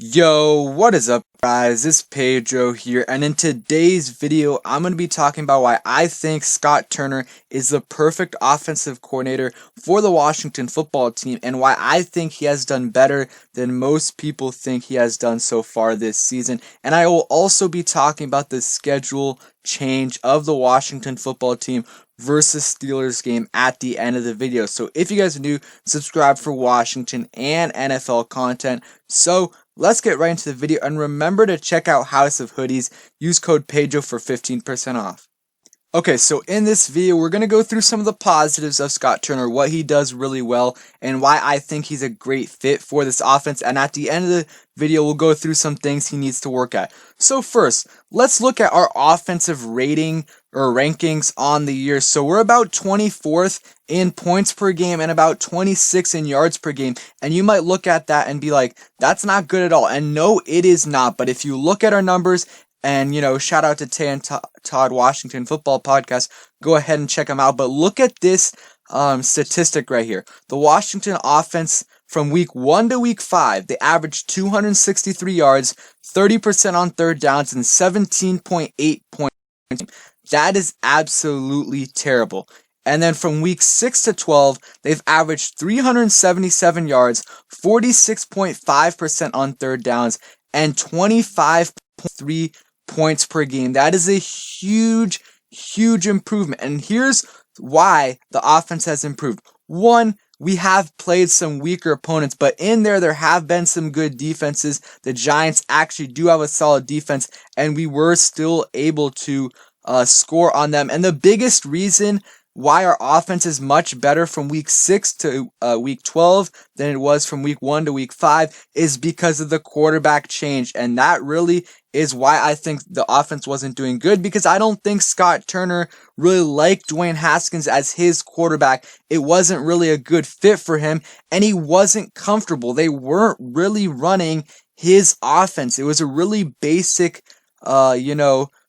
Yo, what is up guys, it's Pedro here, and in today's video I'm going to be talking about why I think Scott Turner is the perfect offensive coordinator for the Washington football team, and why I think he has done better than most people think he has done so far this season. And I will also be talking about the schedule change of the Washington football team versus Steelers game at the end of the video. So if you guys are new, subscribe for Washington and NFL content. So let's get right into the video, and remember to check out House of Hoodies. Use code Pedro for 15% off. Okay, so in this video, we're going to go through some of the positives of Scott Turner, what he does really well, and why I think he's a great fit for this offense. And at the end of the video, we'll go through some things he needs to work at. So first, let's look at our offensive rating or rankings on the year. So we're about 24th in points per game and about 26 in yards per game. And you might look at that and be like, that's not good at all. And no, it is not. But if you look at our numbers, and, shout out to Tay and Todd Washington Football Podcast. Go ahead and check them out. But look at this statistic right here. The Washington offense from week 1 to week 5, they averaged 263 yards, 30% on third downs, and 17.8 points. That is absolutely terrible. And then from week 6 to 12, they've averaged 377 yards, 46.5% on third downs, and 25.3 points per game. That is a huge improvement. And here's why the offense has improved. One, we have played some weaker opponents, but in there have been some good defenses. The Giants actually do have a solid defense, and we were still able to score on them. And the biggest reason why our offense is much better from week 6 to week 12 than it was from week 1 to week 5 is because of the quarterback change. And that really is why I think the offense wasn't doing good, because I don't think Scott Turner really liked Dwayne Haskins as his quarterback. It wasn't really a good fit for him, and he wasn't comfortable. They weren't really running his offense. It was a really basic,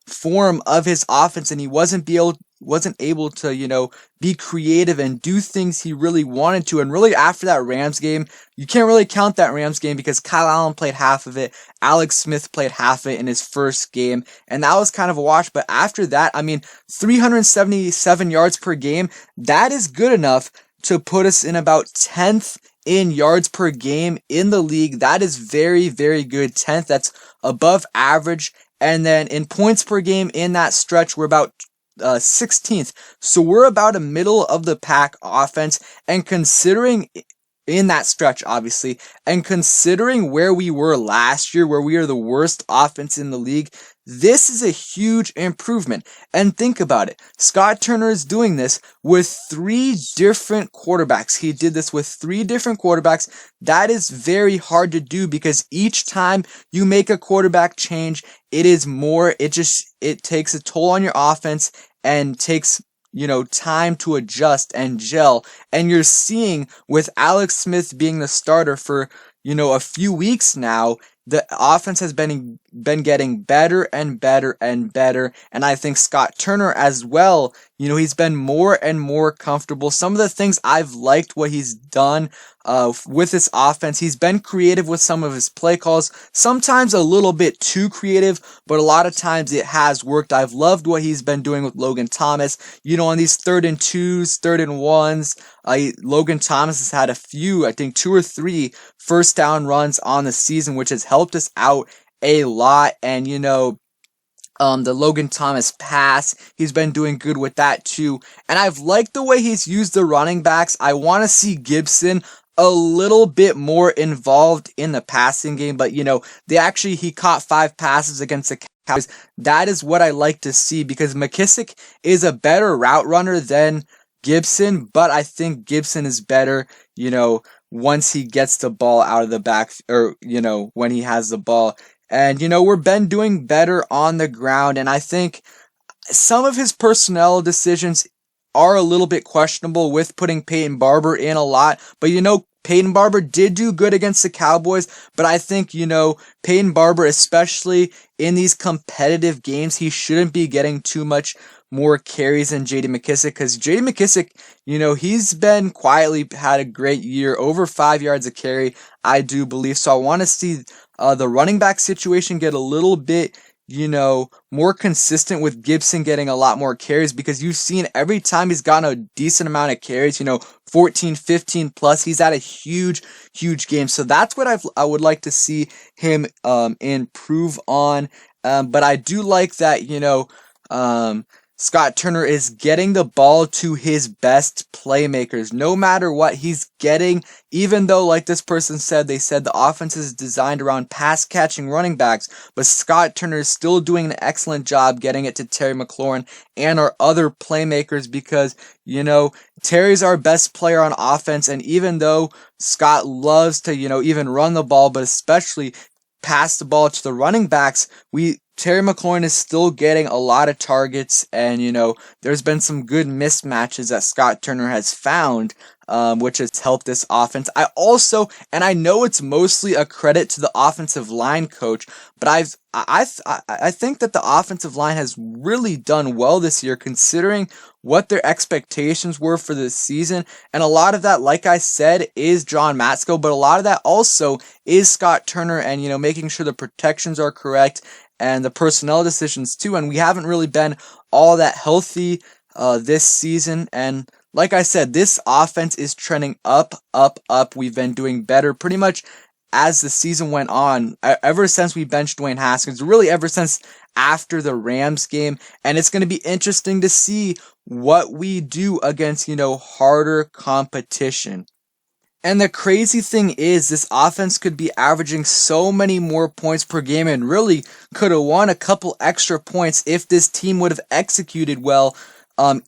form of his offense, and he wasn't able to, be creative and do things he really wanted to. And really after that Rams game, you can't really count that Rams game because Kyle Allen played half of it. Alex Smith played half of it in his first game, and that was kind of a wash. But after that, 377 yards per game, that is good enough to put us in about 10th in yards per game in the league. That is very, very good. 10th, that's above average. And then in points per game in that stretch, we're about 16th. So we're about a middle of the pack offense, and considering in that stretch, obviously, and considering where we were last year, where we are the worst offense in the league, this is a huge improvement. And think about it. Scott Turner is doing this with 3 different quarterbacks. He did this with 3 different quarterbacks. That is very hard to do, because each time you make a quarterback change, it takes a toll on your offense and takes time to adjust and gel. And you're seeing with Alex Smith being the starter for, a few weeks now, the offense has been getting better and better and better. And I think Scott Turner as well, he's been more and more comfortable. Some of the things I've liked what he's done with this offense. He's been creative with some of his play calls, sometimes a little bit too creative, but a lot of times it has worked. I've loved what he's been doing with Logan Thomas. On these 3rd and 2s, 3rd and 1s, Logan Thomas has had a few, I think 2 or 3 first down runs on the season, which has helped us out a lot. And the Logan Thomas pass, he's been doing good with that too. And I've liked the way he's used the running backs. I want to see Gibson a little bit more involved in the passing game, but he caught 5 passes against the Cowboys. That is what I like to see, because McKissick is a better route runner than Gibson, but I think Gibson is better, once he gets the ball out of the back, or, when he has the ball. And, we've been doing better on the ground, and I think some of his personnel decisions are a little bit questionable with putting Peyton Barber in a lot. But, Peyton Barber did do good against the Cowboys, but I think, Peyton Barber, especially in these competitive games, he shouldn't be getting too much more carries than J.D. McKissic, because J.D. McKissic, he's been quietly had a great year, over 5 yards a carry, I do believe. So I want to see the running back situation get a little bit, more consistent, with Gibson getting a lot more carries, because you've seen every time he's gotten a decent amount of carries, 14, 15 plus, he's had a huge game. So that's what I would like to see him improve on. But I do like that, Scott Turner is getting the ball to his best playmakers. No matter what, he's getting, even though, like this person said, they said the offense is designed around pass-catching running backs, but Scott Turner is still doing an excellent job getting it to Terry McLaurin and our other playmakers, because, Terry's our best player on offense, and even though Scott loves to, even run the ball, but especially pass the ball to the running backs, Terry McLaurin is still getting a lot of targets, and there's been some good mismatches that Scott Turner has found, which has helped this offense. I know it's mostly a credit to the offensive line coach, but I think that the offensive line has really done well this year, considering what their expectations were for this season. And a lot of that, like I said, is John Matsko, but a lot of that also is Scott Turner and, making sure the protections are correct and the personnel decisions too. And we haven't really been all that healthy this season. And like I said, this offense is trending up. We've been doing better pretty much as the season went on, ever since we benched Dwayne Haskins, really ever since after the Rams game. And it's going to be interesting to see what we do against, harder competition. And the crazy thing is, this offense could be averaging so many more points per game and really could have won a couple extra points if this team would have executed well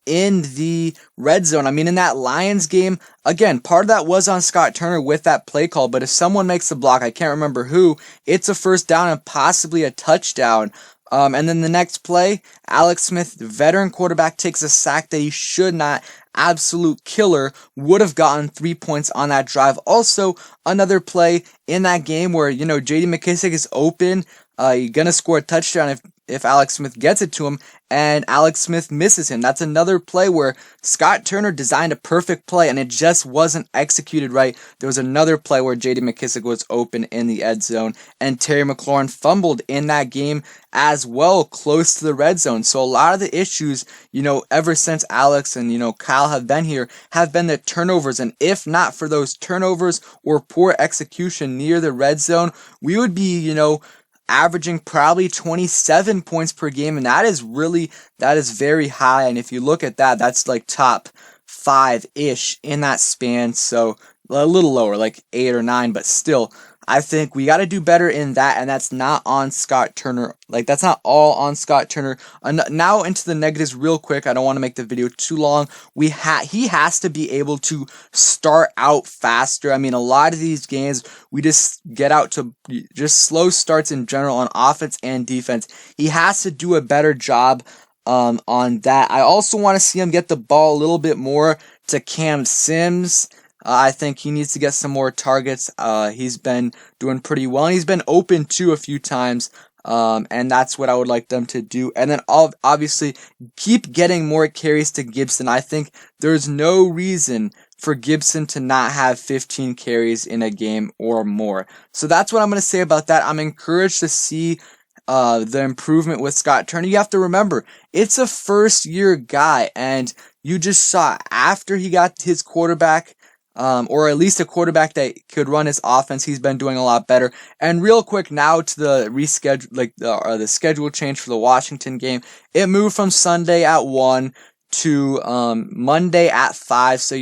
in the red zone. I mean, in that Lions game, again, part of that was on Scott Turner with that play call, but if someone makes the block, I can't remember who, it's a first down and possibly a touchdown. And then the next play, Alex Smith, the veteran quarterback, takes a sack that he should not. Absolute killer, would have gotten 3 points on that drive. Also, another play in that game where, J.D. McKissic is open. You're going to score a touchdown if Alex Smith gets it to him, and Alex Smith misses him. That's another play where Scott Turner designed a perfect play, and it just wasn't executed right. There was another play where J.D. McKissic was open in the end zone, and Terry McLaurin fumbled in that game as well, close to the red zone. So a lot of the issues, ever since Alex and, Kyle have been here, have been the turnovers. And if not for those turnovers or poor execution near the red zone, we would be, averaging probably 27 points per game, and that is very high. And if you look at that, that's like top 5-ish in that span. So a little lower, like 8 or 9, but still, I think we got to do better in that, and that's not on Scott Turner. That's not all on Scott Turner. Now into the negatives real quick. I don't want to make the video too long. He has to be able to start out faster. I mean, a lot of these games, we just get out to just slow starts in general on offense and defense. He has to do a better job on that. I also want to see him get the ball a little bit more to Cam Sims. I think he needs to get some more targets. He's been doing pretty well, and he's been open too a few times, and that's what I would like them to do. And then obviously keep getting more carries to Gibson. I think there's no reason for Gibson to not have 15 carries in a game or more. So that's what I'm going to say about that. I'm encouraged to see the improvement with Scott Turner. You have to remember, it's a first-year guy, and you just saw after he got his quarterback, or at least a quarterback that could run his offense, he's been doing a lot better. And real quick now to the reschedule, the schedule change for the Washington game. It moved from Sunday at 1 to Monday at 5. So,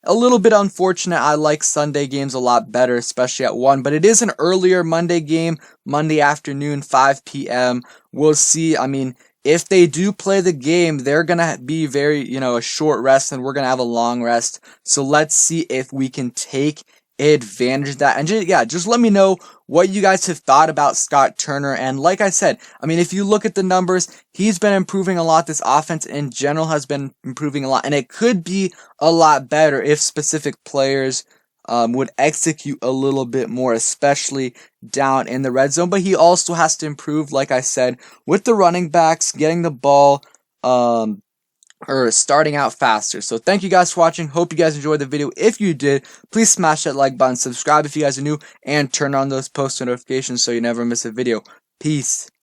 a little bit unfortunate. I like Sunday games a lot better, especially at 1. But it is an earlier Monday game, Monday afternoon, 5 p.m. We'll see. I mean, if they do play the game, they're going to be very, a short rest, and we're going to have a long rest. So let's see if we can take advantage of that. And just let me know what you guys have thought about Scott Turner. And like I said, I mean, if you look at the numbers, he's been improving a lot. This offense in general has been improving a lot, and it could be a lot better if specific players would execute a little bit more, especially down in the red zone. But he also has to improve, like I said, with the running backs, getting the ball or starting out faster. So thank you guys for watching. Hope you guys enjoyed the video. If you did, please smash that like button, subscribe if you guys are new, and turn on those post notifications so you never miss a video. Peace.